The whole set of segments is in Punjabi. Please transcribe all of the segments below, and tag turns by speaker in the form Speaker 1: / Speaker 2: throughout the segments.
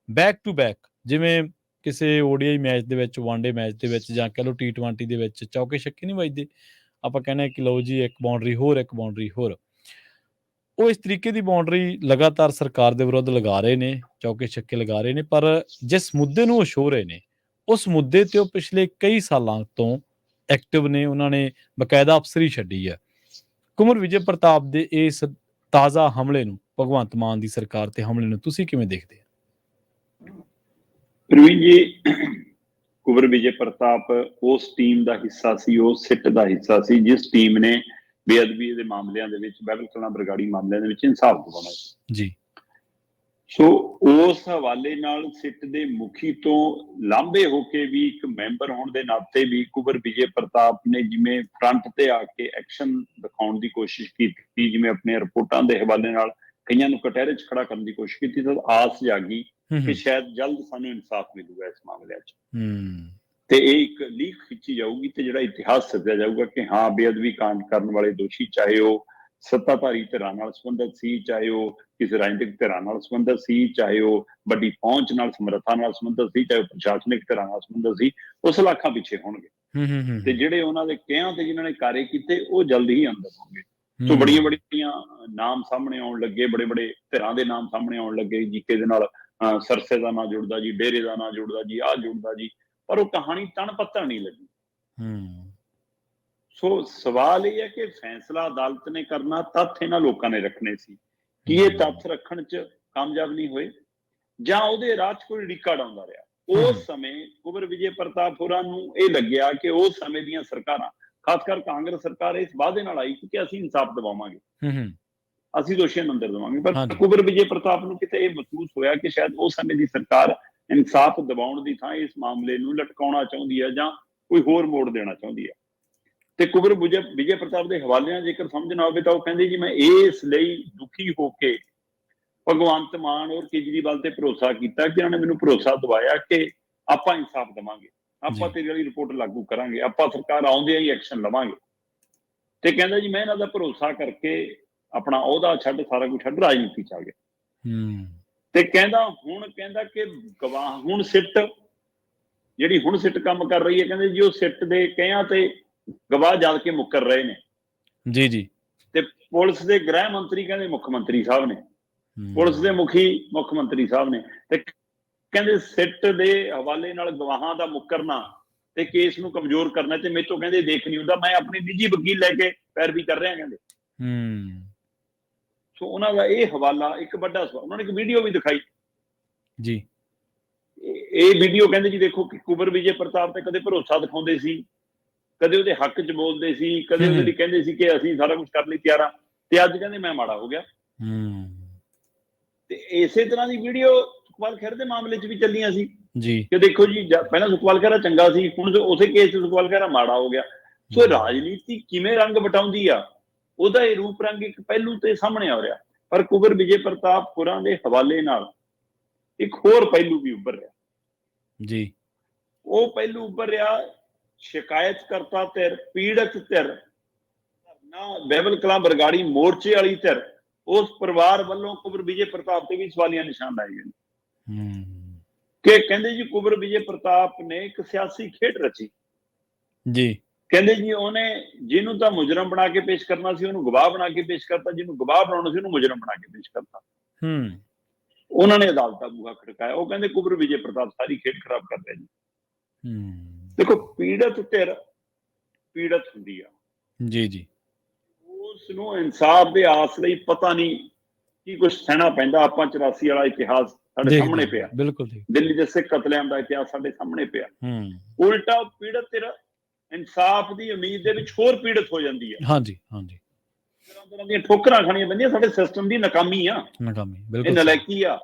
Speaker 1: ਬੈਕ ਟੂ ਬੈਕ, ਜਿਵੇਂ ਕਿਸੇ ਓਡੀਆਈ ਮੈਚ ਦੇ ਵਿੱਚ, ਵਨਡੇ ਮੈਚ ਦੇ ਵਿੱਚ, ਜਾਂ ਕਹਿ ਲਓ T20 ਦੇ ਵਿੱਚ ਚੌਕੇ ਛੱਕੇ ਨਹੀਂ ਵੱਜਦੇ, ਆਪਾਂ ਕਹਿੰਦੇ ਹਾਂ ਕਿ ਲਓ ਜੀ ਇੱਕ ਬਾਉਂਡਰੀ ਹੋਰ, ਇੱਕ ਬਾਉਂਡਰੀ ਹੋਰ। ਉਹ ਇਸ ਤਰੀਕੇ ਦੀ ਬਾਉਂਡਰੀ ਲਗਾਤਾਰ ਸਰਕਾਰ ਦੇ ਵਿਰੁੱਧ ਲਗਾ ਰਹੇ ਨੇ, ਚੌਕੇ ਛੱਕੇ ਲਗਾ ਰਹੇ ਨੇ, ਪਰ ਜਿਸ ਮੁੱਦੇ ਨੂੰ ਉਹ ਛੋਹ ਰਹੇ ਨੇ, ਉਸ ਮੁੱਦੇ ਤੇ ਉਹ ਪਿਛਲੇ ਕਈ ਸਾਲਾਂ ਤੋਂ ਐਕਟਿਵ ਨੇ। ਉਹਨਾਂ ਨੇ ਬਕਾਇਦਾ ਅਫਸਰੀ ਛੱਡੀ ਹੈ। ਕੁੰਵਰ ਵਿਜੇ ਪ੍ਰਤਾਪ ਦੇ ਇਸ ਤਾਜ਼ਾ ਹਮਲੇ ਨੂੰ, ਭਗਵੰਤ ਮਾਨ ਦੀ ਸਰਕਾਰ ਤੇ ਹਮਲੇ ਨੂੰ ਤੁਸੀਂ ਕਿਵੇਂ ਦੇਖਦੇ ਹੋ?
Speaker 2: ਪ੍ਰਵੀਨ ਜੀ, ਕੁੰਵਰ ਵਿਜੇ ਪ੍ਰਤਾਪ ਉਸ ਟੀਮ ਦਾ ਹਿੱਸਾ ਸੀ, ਉਸ ਸਿੱਟ ਦਾ ਹਿੱਸਾ ਸੀ ਜਿਸ ਟੀਮ ਨੇ ਬੇਅਦਬੀ ਦੇ ਮਾਮਲਿਆਂ ਦੇ ਵਿੱਚ, ਬਹਿਬਲ ਕਲਾਂ ਬਰਗਾੜੀ ਮਾਮਲਿਆਂ ਦੇ ਵਿੱਚ ਇਨਸਾਫ ਦਿਵਾਉਣਾ ਸੀ
Speaker 1: ਜੀ।
Speaker 2: ਸੋ ਉਸ ਹਵਾਲੇ ਨਾਲ ਸਿੱਟ ਦੇ ਮੁਖੀ ਤੋਂ ਲਾਂਭੇ ਹੋ ਕੇ ਵੀ ਇੱਕ ਮੈਂਬਰ ਹੋਣ ਦੇ ਨਾਤੇ ਵੀ ਕੁੰਵਰ ਵਿਜੇ ਪ੍ਰਤਾਪ ਨੇ ਜਿਵੇਂ ਫਰੰਟ ਤੇ ਆ ਕੇ ਐਕਸ਼ਨ ਦਿਖਾਉਣ ਦੀ ਕੋਸ਼ਿਸ਼ ਕੀਤੀ, ਜਿਵੇਂ ਆਪਣੀਆਂ ਰਿਪੋਰਟਾਂ ਦੇ ਹਵਾਲੇ ਨਾਲ ਕਈਆਂ ਨੂੰ ਕਟਹਿਰੇ 'ਚ ਖੜਾ ਕਰਨ ਦੀ ਕੋਸ਼ਿਸ਼ ਕੀਤੀ, ਤਾਂ ਆਸ ਜਾਗੀ ਕਿ ਸ਼ਾਇਦ ਜਲਦ ਸਾਨੂੰ ਇਨਸਾਫ ਮਿਲੂਗਾ ਇਸ ਮਾਮਲੇ 'ਚ, ਤੇ ਇਹ ਇੱਕ ਲੀਕ ਖਿੱਚੀ ਜਾਊਗੀ ਤੇ ਜਿਹੜਾ ਇਤਿਹਾਸ ਸਿਰਜਿਆ ਜਾਊਗਾ ਕਿ ਹਾਂ, ਬੇਅਦਬੀ ਕਾਂਡ ਕਰਨ ਵਾਲੇ ਦੋਸ਼ੀ, ਚਾਹੇ ਉਹ ਸੱਤਾਧਾਰੀ ਧਿਰਾਂ ਨਾਲ ਸੰਬੰਧਿਤ ਸੀ, ਚਾਹੇ ਉਹ ਕਿਸੇ ਰਾਜਨੀਤਿਕ ਧਿਰਾਂ ਨਾਲ ਸੰਬੰਧਿਤ ਸੀ, ਚਾਹੇ ਉਹ ਵੱਡੀ ਪਹੁੰਚ ਨਾਲ, ਸਮਰੱਥਾ ਨਾਲ ਸੰਬੰਧਿਤ ਸੀ, ਚਾਹੇ ਉਹ ਪ੍ਰਸ਼ਾਸਨਿਕ ਧਿਰਾਂ ਨਾਲ ਸੰਬੰਧਿਤ ਸੀ, ਉਹ ਸਲਾਖਾਂ ਪਿੱਛੇ ਹੋਣਗੇ। ਤੇ ਜਿਹੜੇ ਉਹਨਾਂ ਦੇ ਕਿਹਾਂ ਤੇ ਜਿਨ੍ਹਾਂ ਨੇ ਕਾਰੇ ਕੀਤੇ, ਉਹ ਜਲਦ ਹੀ ਅੰਦਰ ਹੋਣਗੇ। ਸੋ ਬੜੀਆਂ ਬੜੀਆਂ ਨਾਮ ਸਾਹਮਣੇ ਆਉਣ ਲੱਗੇ, ਬੜੇ ਬੜੇ ਧਿਰਾਂ ਦੇ ਨਾਮ ਸਾਹਮਣੇ ਆਉਣ ਲੱਗੇ ਜੀ, ਕਿਹਦੇ ਨਾਲ ਸਰਸੇ ਦਾ ਨਾਂ ਜੁੜਦਾ ਜੀ, ਡੇਰੇ ਦਾ ਨਾਂ ਜੁੜਦਾ ਜੀ, ਆਹ ਜੁੜਦਾ ਜੀ, ਪਰ ਉਹ ਕਹਾਣੀ ਤਣ ਪੱਤਣ ਨਹੀਂ ਲੱਗੀ। ਸੋ ਸਵਾਲ ਇਹ ਹੈ ਕਿ ਫੈਸਲਾ ਅਦਾਲਤ ਨੇ ਕਰਨਾ, ਤੱਥ ਇਹਨਾਂ ਲੋਕਾਂ ਨੇ ਰੱਖਣੇ ਸੀ। ਕੀ ਇਹ ਤੱਥ ਰੱਖਣ 'ਚ ਕਾਮਯਾਬ ਨਹੀਂ ਹੋਏ, ਜਾਂ ਉਹਦੇ ਰਾਹ 'ਚ ਕੋਈ ਰੀਕਾ ਡਾਉਂਦਾ ਰਿਹਾ? ਉਸ ਸਮੇਂ ਕੁੰਵਰ ਵਿਜੇ ਪ੍ਰਤਾਪ ਹੋਰਾਂ ਨੂੰ ਇਹ ਲੱਗਿਆ ਕਿ ਉਸ ਸਮੇਂ ਦੀਆਂ ਸਰਕਾਰਾਂ, ਖਾਸ ਕਰ ਕਾਂਗਰਸ ਸਰਕਾਰ, ਇਸ ਵਾਅਦੇ ਨਾਲ ਆਈ ਕਿ ਅਸੀਂ ਇਨਸਾਫ ਦਿਵਾਵਾਂਗੇ, ਅਸੀਂ ਦੋਸ਼ੀਆਂ ਨੂੰ ਅੰਦਰ ਦੇਵਾਂਗੇ। ਪਰ ਕੁੰਵਰ ਵਿਜੇ ਪ੍ਰਤਾਪ ਨੂੰ ਕਿਤੇ ਇਹ ਮਹਿਸੂਸ ਹੋਇਆ ਕਿ ਸ਼ਾਇਦ ਉਸ ਸਮੇਂ ਦੀ ਸਰਕਾਰ ਇਨਸਾਫ ਦਿਵਾਉਣ ਦੀ ਥਾਂ ਇਸ ਮਾਮਲੇ ਨੂੰ ਲਟਕਾਉਣਾ ਚਾਹੁੰਦੀ ਹੈ ਜਾਂ ਕੋਈ ਹੋਰ ਮੋੜ ਦੇਣਾ ਚਾਹੁੰਦੀ ਹੈ। ਤੇ ਕੁੰਵਰ ਵਿਜੇ ਪ੍ਰਤਾਪ ਦੇ ਹਵਾਲਿਆਂ ਜੇਕਰ ਸਮਝਣਾ ਹੋਵੇ ਤਾਂ ਉਹ ਕਹਿੰਦੇ ਜੀ, ਮੈਂ ਇਸ ਲਈ ਦੁਖੀ ਹੋ ਕੇ ਭਗਵੰਤ ਮਾਨ ਔਰ ਕੇਜਰੀਵਾਲ ਤੇ ਭਰੋਸਾ ਕੀਤਾ ਕਿ ਉਹਨਾਂ ਨੇ ਮੈਨੂੰ ਭਰੋਸਾ ਦਿਵਾਇਆ ਕਿ ਆਪਾਂ ਇਨਸਾਫ ਦੇਵਾਂਗੇ, ਆਪਾਂ ਤੇਰੀ ਵਾਲੀ ਰਿਪੋਰਟ ਲਾਗੂ ਕਰਾਂਗੇ, ਆਪਾਂ ਸਰਕਾਰ ਆਉਂਦਿਆਂ ਹੀ ਐਕਸ਼ਨ ਲਵਾਂਗੇ। ਤੇ ਕਹਿੰਦਾ ਜੀ, ਮੈਂ ਇਹਨਾਂ ਦਾ ਭਰੋਸਾ ਕਰਕੇ ਆਪਣਾ ਅਹੁਦਾ ਛੱਡ, ਸਾਰਾ ਕੁਝ ਛੱਡ, ਰਾਜਨੀਤੀ 'ਚ ਆ ਗਿਆ। ਤੇ ਕਹਿੰਦਾ ਕਿ ਗਵਾਹ ਹੁਣ ਸਿੱਟ ਜਿਹੜੀ ਹੁਣ ਸਿੱਟ ਕੰਮ ਕਰ ਰਹੀ ਹੈ, ਕਹਿੰਦੇ ਜੀ ਉਹ ਸਿੱਟ ਦੇ ਕਹਿਆਂ ਤੇ ਗਵਾਹ ਜਦ ਕੇ ਮੁੱਕਰ ਰਹੇ ਨੇ ਜੀ। ਤੇ ਪੁਲਿਸ ਦੇ ਗ੍ਰਹਿ ਮੰਤਰੀ ਕਹਿੰਦੇ ਮੁੱਖ ਮੰਤਰੀ ਸਾਹਿਬ ਨੇ, ਪੁਲਿਸ ਦੇ ਮੁਖੀ ਮੁੱਖ ਮੰਤਰੀ ਸਾਹਿਬ ਨੇ। ਤੇ ਕਹਿੰਦੇ ਸਿੱਟ ਦੇ ਹਵਾਲੇ ਨਾਲ ਗਵਾਹਾਂ ਦਾ ਮੁੱਕਰਨਾ ਤੇ ਕੇਸ ਨੂੰ ਕਮਜ਼ੋਰ ਕਰਨਾ ਤੇ ਮੇਰੇ ਤੋਂ ਕਹਿੰਦੇ ਦੇਖ ਨਹੀਂ ਹੁੰਦਾ, ਮੈਂ ਆਪਣੀ ਨਿੱਜੀ ਵਕੀਲ ਲੈ ਕੇ ਪੈਰਵੀ ਕਰ ਰਿਹਾ ਕਹਿੰਦੇ। ਸੋ ਉਹਨਾਂ ਦਾ ਇਹ ਹਵਾਲਾ ਇੱਕ ਵੱਡਾ ਸਵਾਲ। ਉਹਨਾਂ ਨੇ ਇੱਕ ਵੀਡੀਓ ਵੀ ਦਿਖਾਈ ਜੀ, ਇਹ ਵੀਡੀਓ ਕਹਿੰਦੇ ਜੀ ਦੇਖੋ ਕਿ ਕੁੰਵਰ ਵਿਜੇ ਪ੍ਰਤਾਪ ਤੇ ਕਦੇ ਭਰੋਸਾ ਦਿਖਾਉਂਦੇ ਸੀ, ਕਦੇ ਉਹਦੇ ਹੱਕ 'ਚ ਬੋਲਦੇ ਸੀ, ਕਦੇ ਉਹਦੇ ਲਈ ਕਹਿੰਦੇ ਸੀ ਕਿ ਅਸੀਂ ਸਾਰਾ ਕੁਝ ਕਰਨ ਲਈ ਤਿਆਰ ਹਾਂ, ਤੇ ਅੱਜ ਕਹਿੰਦੇ ਮੈਂ ਮਾੜਾ ਹੋ ਗਿਆ। ਤੇ ਇਸੇ ਤਰ੍ਹਾਂ ਦੀ ਵੀਡੀਓ ਸੁਖਪਾਲ ਖਹਿਰਾ ਦੇ ਮਾਮਲੇ 'ਚ ਵੀ ਚੱਲੀਆਂ ਸੀ ਜੀ, ਕਿ ਦੇਖੋ ਜੀ ਪਹਿਲਾਂ ਸੁਖਪਾਲ ਖਹਿਰਾ ਚੰਗਾ ਸੀ, ਹੁਣ ਉਸੇ ਕੇਸ 'ਚ ਸੁਖਪਾਲ ਖਹਿਰਾ ਮਾੜਾ ਹੋ ਗਿਆ। ਸੋ ਰਾਜਨੀਤੀ ਕਿਵੇਂ ਰੰਗ ਵਟਾਉਂਦੀ ਆ, ਉਹਦਾ ਇਹ ਰੂਪ ਰੰਗ ਇੱਕ ਪਹਿਲੂ ਤੇ ਸਾਹਮਣੇ ਆ ਰਿਹਾ। ਪਰ ਕੁੰਵਰ ਵਿਜੇ ਪ੍ਰਤਾਪ ਹੋਰਾਂ ਦੇ ਹਵਾਲੇ ਨਾਲ ਇੱਕ ਹੋਰ ਪਹਿਲੂ ਵੀ ਉੱਭਰ ਰਿਹਾ ਜੀ। ਉਹ ਪਹਿਲੂ ਉੱਭਰ ਰਿਹਾ, ਸ਼ਿਕਾਇਤਕਰਤਾ ਧਿਰ, ਪੀੜਤ ਧਿਰ, ਬਹਿਬਲ ਕਲਾਂ ਬਰਗਾੜੀ ਮੋਰਚੇ ਵਾਲੀ ਧਿਰ, ਉਸ ਪਰਿਵਾਰ ਵੱਲੋਂ ਕੁੰਵਰ ਵਿਜੇ ਪ੍ਰਤਾਪ ਤੇ ਵੀ ਸਵਾਲੀਆ ਨਿਸ਼ਾਨ ਲਾਏ ਗਏ ਨੇ ਕਿ ਕਹਿੰਦੇ ਜੀ ਕੁੰਵਰ ਵਿਜੇ ਪ੍ਰਤਾਪ ਨੇ ਇੱਕ ਸਿਆਸੀ ਖੇਡ ਰਚੀ ਜੀ। ਕਹਿੰਦੇ ਜੀ ਉਹਨੇ ਜਿਹਨੂੰ ਤਾਂ ਮੁਜਰਮ ਬਣਾ ਕੇ ਪੇਸ਼ ਕਰਨਾ ਸੀ ਉਹਨੂੰ ਗਵਾਹ ਬਣਾ ਕੇ ਪੇਸ਼ ਕਰਤਾ, ਜਿਹਨੂੰ ਗਵਾਹ ਬਣਾਉਣਾ ਸੀ ਉਹਨੂੰ ਮੁਜਰਮ ਬਣਾ ਕੇ ਪੇਸ਼ ਕਰਤਾ। ਉਹਨਾਂ ਨੇ ਅਦਾਲਤ ਦਾ ਬੂਹਾ ਖੜਕਾਇਆ। ਉਹ ਕਹਿੰਦੇ ਕੁੰਵਰ ਵਿਜੇ ਪ੍ਰਤਾਪ ਸਾਰੀ ਖੇਡ ਖਰਾਬ ਕਰ ਰਿਹਾ ਜੀ। ਦੇਖੋ, ਪੀੜਤ ਧਿਰ ਪੀੜਤ ਹੁੰਦੀ ਆ ਜੀ, ਉਸ ਨੂੰ ਇਨਸਾਫ ਦੇ ਆਸ ਲਈ ਪਤਾ ਨਹੀਂ ਕੀ ਕੁਛ ਸਹਿਣਾ ਪੈਂਦਾ। ਆਪਾਂ 84 ਵਾਲਾ ਇਤਿਹਾਸ ਸਾਡੇ ਸਾਹਮਣੇ ਪਿਆ, ਬਿਲਕੁਲ ਦਿੱਲੀ ਦੇ ਸਿੱਖ ਕਤਲੇਆਮ ਦਾ ਇਤਿਹਾਸ ਸਾਡੇ ਸਾਹਮਣੇ ਪਿਆ। ਉਲਟਾ ਪੀੜਤ ਧਿਰ ਇਨਸਾਫ ਦੀ ਉਮੀਦ ਦੇ ਵਿੱਚ ਹੋਰ ਪੀੜਤ ਹੋ ਜਾਂਦੀ ਹੈ। ਹਾਂਜੀ, ਤਰ੍ਹਾਂ ਦੀਆਂ ਠੋਕਰਾਂ ਖਾਣੀਆਂ ਪੈਂਦੀਆਂ। ਸਾਡੇ ਸਿਸਟਮ ਦੀ ਨਾਕਾਮੀ ਆ, ਇਹ ਨਲਾਇਕੀ ਆ।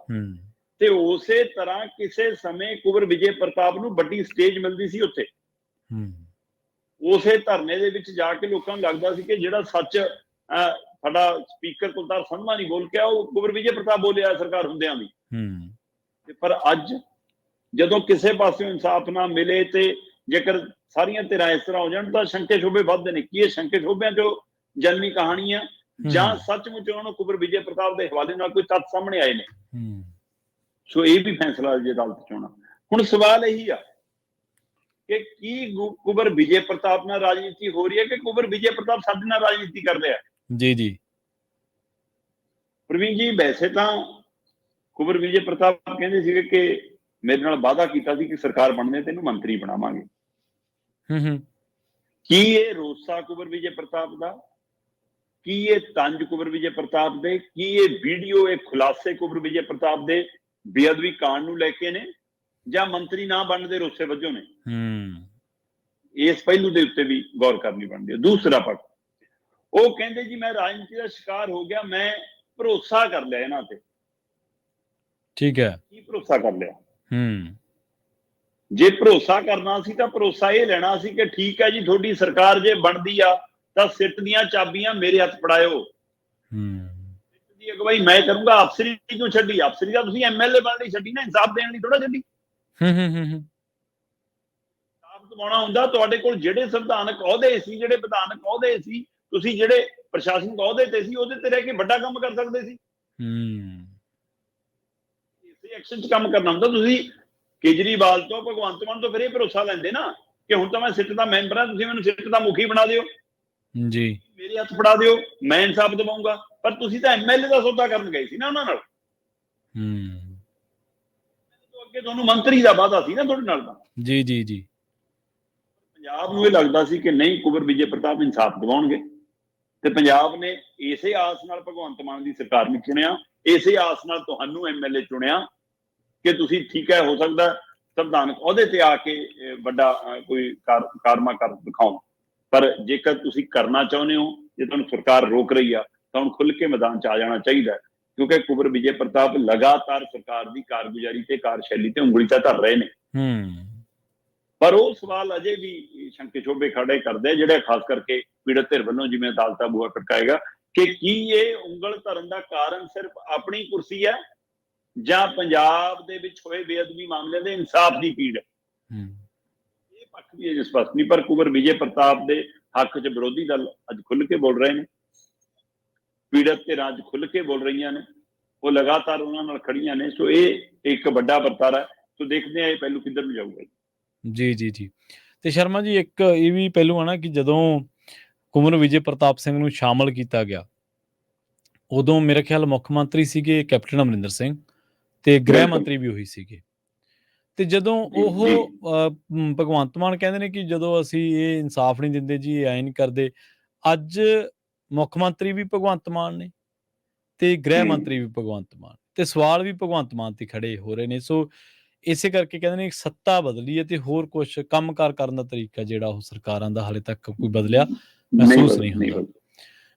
Speaker 2: ਤੇ ਉਸੇ ਤਰ੍ਹਾਂ ਕਿਸੇ ਸਮੇਂ ਕੁੰਵਰ ਵਿਜੇ ਪ੍ਰਤਾਪ ਨੂੰ ਵੱਡੀ ਸਟੇਜ ਮਿਲਦੀ ਸੀ ਉੱਥੇ, ਉਸੇ ਧਰਨੇ ਦੇ ਵਿੱਚ ਜਾ ਕੇ ਲੋਕਾਂ ਨੂੰ ਲੱਗਦਾ ਸੀ ਕਿ ਜਿਹੜਾ ਸੱਚ ਸਾਡਾ ਸਪੀਕਰ ਕੁਲਤਾਰ ਸੰਧਵਾ ਨਹੀਂ ਬੋਲ ਕੇ ਆ, ਉਹ ਕੁੰਵਰ ਵਿਜੇ ਪ੍ਰਤਾਪ ਬੋਲਿਆ ਸਰਕਾਰ ਹੁੰਦਿਆਂ ਵੀ। ਪਰ ਅੱਜ ਜਦੋਂ ਕਿਸੇ ਪਾਸਿਓਂ ਇਨਸਾਫ ਨਾ ਮਿਲੇ ਤੇ ਜੇਕਰ ਸਾਰੀਆਂ ਧਿਰਾਂ ਇਸ ਤਰ੍ਹਾਂ ਹੋ ਜਾਣ ਤਾਂ ਸ਼ੰਕੇ ਸ਼ੋਭੇ ਵੱਧਦੇ ਨੇ। ਕੀ ਇਹ ਸ਼ੰਕੇ ਸ਼ੋਭਿਆਂ ਚੋਂ ਜਨਮੀ ਕਹਾਣੀ ਆ ਜਾਂ ਸੱਚਮੁੱਚ ਉਹਨਾਂ ਨੂੰ ਕੁੰਵਰ ਵਿਜੇ ਪ੍ਰਤਾਪ ਦੇ ਹਵਾਲੇ ਨਾਲ ਕੋਈ ਤੱਥ ਸਾਹਮਣੇ ਆਏ ਨੇ? ਸੋ ਇਹ ਵੀ ਫੈਸਲਾ ਜੇ ਅਦਾਲਤ ਚ ਹੋਣਾ। ਹੁਣ ਸਵਾਲ ਇਹੀ ਆ ਕਿ ਕੀ ਕੁੰਵਰ ਵਿਜੇ ਪ੍ਰਤਾਪ ਨਾਲ ਰਾਜਨੀਤੀ ਹੋ ਰਹੀ ਹੈ ਕਿ ਕੁੰਵਰ ਵਿਜੇ ਪ੍ਰਤਾਪ ਸਾਡੇ ਨਾਲ ਰਾਜਨੀਤੀ ਕਰ ਰਿਹਾ?
Speaker 1: ਜੀ ਜੀ
Speaker 2: ਪ੍ਰਵੀਨ ਜੀ, ਵੈਸੇ ਤਾਂ ਕੁੰਵਰ ਵਿਜੇ ਪ੍ਰਤਾਪ ਕਹਿੰਦੇ ਸੀਗੇ ਕਿ ਮੇਰੇ ਨਾਲ ਵਾਅਦਾ ਕੀਤਾ ਸੀ ਕਿ ਸਰਕਾਰ ਬਣਨੇ ਤੇ ਇਹਨੂੰ ਮੰਤਰੀ ਬਣਾਵਾਂਗੇ। ਕੀ ਇਹ ਰੋਸਾ ਕੁੰਵਰ ਵਿਜੇ ਪ੍ਰਤਾਪ ਦਾ, ਕੀ ਇਹ ਤੰਜ ਕੁੰਵਰ ਵਿਜੇ ਪ੍ਰਤਾਪ ਦੇ, ਕੀ ਇਹ ਵੀਡੀਓ, ਇਹ ਖੁਲਾਸੇ ਕੁੰਵਰ ਵਿਜੇ ਪ੍ਰਤਾਪ ਦੇ ਬੇਅਦਬੀ ਕਾਂਡ ਨੂੰ ਲੈ ਕੇ ਨੇ, ਜਾਂ ਮੰਤਰੀ ਨਾ ਬਣਨ ਦੇ ਰੋਸੇ ਵਜੋਂ ਨੇ? ਇਸ ਪਹਿਲੂ ਦੇ ਉੱਤੇ ਵੀ ਗੌਰ ਕਰਨੀ ਬਣਦੀ ਹੈ। ਦੂਸਰਾ ਪੱਖ, ਉਹ ਕਹਿੰਦੇ ਜੀ ਮੈਂ ਰਾਜਨੀਤੀ ਦਾ ਸ਼ਿਕਾਰ ਹੋ ਗਿਆ, ਮੈਂ ਭਰੋਸਾ ਕਰ ਲਿਆ ਇਹਨਾਂ ਤੇ।
Speaker 1: ਠੀਕ ਹੈ,
Speaker 2: ਕੀ ਭਰੋਸਾ ਕਰ ਲਿਆ? ਜੇ ਭਰੋਸਾ ਕਰਨਾ ਸੀ ਤਾਂ ਭਰੋਸਾ ਇਹ ਲੈਣਾ ਸੀ ਕਿ ਠੀਕ ਹੈ ਜੀ, ਤੁਹਾਡੀ ਸਰਕਾਰ ਜੇ ਬਣਦੀ ਆ ਤਾਂ ਸਿੱਟ ਦੀਆਂ ਚਾਬੀਆਂ ਮੇਰੇ ਹੱਥ ਫੜਾਇਓ। ਸਿੱਟ ਦੀ ਅਗਵਾਈ ਮੈਂ ਕਰੂੰਗਾ। ਅਫਸਰੀ ਕਿਉਂ ਛੱਡੀ? ਅਫਸਰੀ ਦਾ ਤੁਸੀਂ ਐਮਐਲਏ ਬਣਨ ਲਈ ਛੱਡੀ ਨਾ, ਇਨਸਾਫ ਦੇਣ ਲਈ ਥੋੜਾ ਛੱਡੀ। ਇਨਸਾਫ ਦਿਵਾਉਣਾ ਹੁੰਦਾ, ਤੁਹਾਡੇ ਕੋਲ ਜਿਹੜੇ ਸੰਵਿਧਾਨਕ ਅਹੁਦੇ ਸੀ, ਜਿਹੜੇ ਵਿਧਾਨਕ ਅਹੁਦੇ ਸੀ, ਤੁਸੀਂ ਜਿਹੜੇ ਪ੍ਰਸ਼ਾਸਨਿਕ ਅਹੁਦੇ ਤੇ ਸੀ, ਉਹਦੇ ਤੇ ਰਹਿ ਕੇ ਵੱਡਾ ਕੰਮ ਕਰ ਸਕਦੇ ਸੀ। ਇਸੇ ਐਕਸ਼ਨ 'ਚ ਕੰਮ ਕਰਨਾ ਹੁੰਦਾ। ਤੁਸੀਂ ਕੇਜਰੀਵਾਲ ਤੋਂ, ਭਗਵੰਤ ਮਾਨ ਤੋਂ ਫਿਰ ਇਹ ਭਰੋਸਾ ਲੈਂਦੇ ਨਾ ਕਿ ਹੁਣ ਤਾਂ ਮੈਂ ਸਿੱਟ ਦਾ ਮੈਂਬਰ ਹਾਂ, ਤੁਸੀਂ ਮੈਨੂੰ ਸਿੱਟ ਦਾ ਮੁਖੀ ਬਣਾ ਦਿਓ
Speaker 1: ਜੀ,
Speaker 2: ਮੇਰੇ ਹੱਥ ਫੜਾ ਦਿਓ, ਮੈਂ ਇਨਸਾਫ ਦਿਵਾਉਂਗਾ। ਪਰ ਤੁਸੀਂ ਤਾਂ ਐਮਐਲਏ ਦਾ ਸੌਦਾ ਕਰਨ ਗਏ ਸੀ ਨਾ ਉਹਨਾਂ ਨਾਲ। ਅੱਗੇ ਤੁਹਾਨੂੰ ਮੰਤਰੀ ਦਾ ਵਾਅਦਾ ਸੀ ਨਾ ਤੁਹਾਡੇ ਨਾਲ ਤਾਂ।
Speaker 1: ਜੀ ਜੀ ਜੀ
Speaker 2: ਪੰਜਾਬ ਨੂੰ ਇਹ ਲੱਗਦਾ ਸੀ ਕਿ ਨਹੀਂ, ਕੁੰਵਰ ਵਿਜੇ ਪ੍ਰਤਾਪ ਇਨਸਾਫ ਦਿਵਾਉਣਗੇ, ਤੇ ਪੰਜਾਬ ਨੇ ਇਸੇ ਆਸ ਨਾਲ ਭਗਵੰਤ ਮਾਨ ਦੀ ਸਰਕਾਰ ਨੂੰ ਚੁਣਿਆ, ਇਸੇ ਆਸ ਨਾਲ ਤੁਹਾਨੂੰ ਐਮਐਲਏ ਚੁਣਿਆ ਕਿ ਤੁਸੀਂ ਠੀਕ ਹੈ, ਹੋ ਸਕਦਾ ਸੰਵਿਧਾਨਕ ਅਹੁਦੇ ਤੇ ਆ ਕੇ ਵੱਡਾ ਕੋਈ ਕਾਰਮਾ ਕਰ ਦਿਖਾਓ। ਪਰ ਜੇਕਰ ਤੁਸੀਂ ਕਰਨਾ ਚਾਹੁੰਦੇ ਹੋ, ਜੇ ਤੁਹਾਨੂੰ ਸਰਕਾਰ ਰੋਕ ਰਹੀ ਆ, ਤਾਂ ਹੁਣ ਖੁੱਲ੍ਹ ਕੇ ਮੈਦਾਨ 'ਚ ਆ ਜਾਣਾ ਚਾਹੀਦਾ, ਕਿਉਂਕਿ ਕੁੰਵਰ ਵਿਜੇ ਪ੍ਰਤਾਪ ਲਗਾਤਾਰ ਸਰਕਾਰ ਦੀ ਕਾਰਗੁਜ਼ਾਰੀ ਤੇ ਕਾਰਸ਼ੈਲੀ ਤੇ ਉਂਗਲੀ ਤਾਂ ਧਰ ਰਹੇ ਨੇ। ਪਰ ਉਹ ਸਵਾਲ ਅਜੇ ਵੀ ਸ਼ੰਕੇ ਸ਼ੋਭੇ ਖੜੇ ਕਰਦੇ, ਜਿਹੜੇ ਖਾਸ ਕਰਕੇ ਪੀੜਤ ਧਿਰ ਵੱਲੋਂ, ਜਿਵੇਂ ਅਦਾਲਤਾਂ ਬੂਹਾ ਖੜਕਾਏਗਾ, ਕਿ ਕੀ ਇਹ ਉਂਗਲ ਧਰਨ ਦਾ ਕਾਰਨ ਸਿਰਫ ਆਪਣੀ ਕੁਰਸੀ ਹੈ ਜਾਂ ਪੰਜਾਬ ਦੇ ਵਿੱਚ ਹੋਏ ਬੇਅਦਬੀ ਮਾਮਲੇ ਦੇ ਇਨਸਾਫ ਦੀ ਪੀੜ ਹੈ? ਇਹ ਪੱਖ ਵੀ ਅਜੇ ਸਪਸ਼ਟ ਨਹੀਂ। ਪਰ ਕੁੰਵਰ ਵਿਜੇ ਪ੍ਰਤਾਪ ਦੇ ਹੱਕ 'ਚ ਵਿਰੋਧੀ ਦਲ ਅੱਜ ਖੁੱਲ੍ਹ ਕੇ ਬੋਲ ਰਹੇ ਨੇ, ਪੀੜਤ ਧਿਰਾਂ ਅੱਜ ਖੁੱਲ੍ਹ ਕੇ ਬੋਲ ਰਹੀਆਂ ਨੇ, ਉਹ ਲਗਾਤਾਰ ਉਹਨਾਂ ਨਾਲ ਖੜੀਆਂ ਨੇ। ਸੋ ਇਹ ਇੱਕ ਵੱਡਾ ਵਰਤਾਰਾ। ਸੋ ਦੇਖਦੇ ਆ ਇਹ ਪਹਿਲੂ ਕਿੱਧਰ ਨੂੰ ਜਾਊਗਾ।
Speaker 1: ਜੀ ਜੀ ਜੀ ਤੇ ਸ਼ਰਮਾ ਜੀ, ਇੱਕ ਇਹ ਵੀ ਪਹਿਲੂ ਆ ਨਾ ਕਿ ਜਦੋਂ ਕੁੰਵਰ ਵਿਜੇ ਪ੍ਰਤਾਪ ਸਿੰਘ ਨੂੰ ਸ਼ਾਮਲ ਕੀਤਾ ਗਿਆ, ਉਦੋਂ ਮੇਰੇ ਖਿਆਲ ਮੁੱਖ ਮੰਤਰੀ ਸੀਗੇ ਕੈਪਟਨ ਅਮਰਿੰਦਰ ਸਿੰਘ ਤੇ ਗ੍ਰਹਿ ਮੰਤਰੀ ਵੀ ਉਹੀ ਸੀਗੇ। ਤੇ ਜਦੋਂ ਉਹ ਭਗਵੰਤ ਮਾਨ ਕਹਿੰਦੇ ਨੇ ਕਿ ਜਦੋਂ ਅਸੀਂ ਇਹ ਇਨਸਾਫ ਨਹੀਂ ਦਿੰਦੇ ਜੀ, ਇਹ ਐਂ ਨਹੀਂ ਕਰਦੇ, ਅੱਜ ਮੁੱਖ ਮੰਤਰੀ ਵੀ ਭਗਵੰਤ ਮਾਨ ਨੇ ਤੇ ਗ੍ਰਹਿ ਮੰਤਰੀ ਵੀ ਭਗਵੰਤ ਮਾਨ, ਤੇ ਸਵਾਲ ਵੀ ਭਗਵੰਤ ਮਾਨ ਤੇ ਖੜੇ ਹੋ ਰਹੇ ਨੇ। ਸੋ ਇਸੇ ਕਰਕੇ ਕਹਿੰਦੇ ਨੇ ਸੱਤਾ ਬਦਲੀ ਹੈ ਤੇ ਹੋਰ ਕੁਛ ਕੰਮਕਾਰ ਕਰਨ ਦਾ ਤਰੀਕਾ ਜਿਹੜਾ ਉਹ ਸਰਕਾਰਾਂ ਦਾ ਹਾਲੇ ਤੱਕ ਕੋਈ ਬਦਲਿਆ ਮਹਿਸੂਸ ਨਹੀਂ ਹੁੰਦਾ।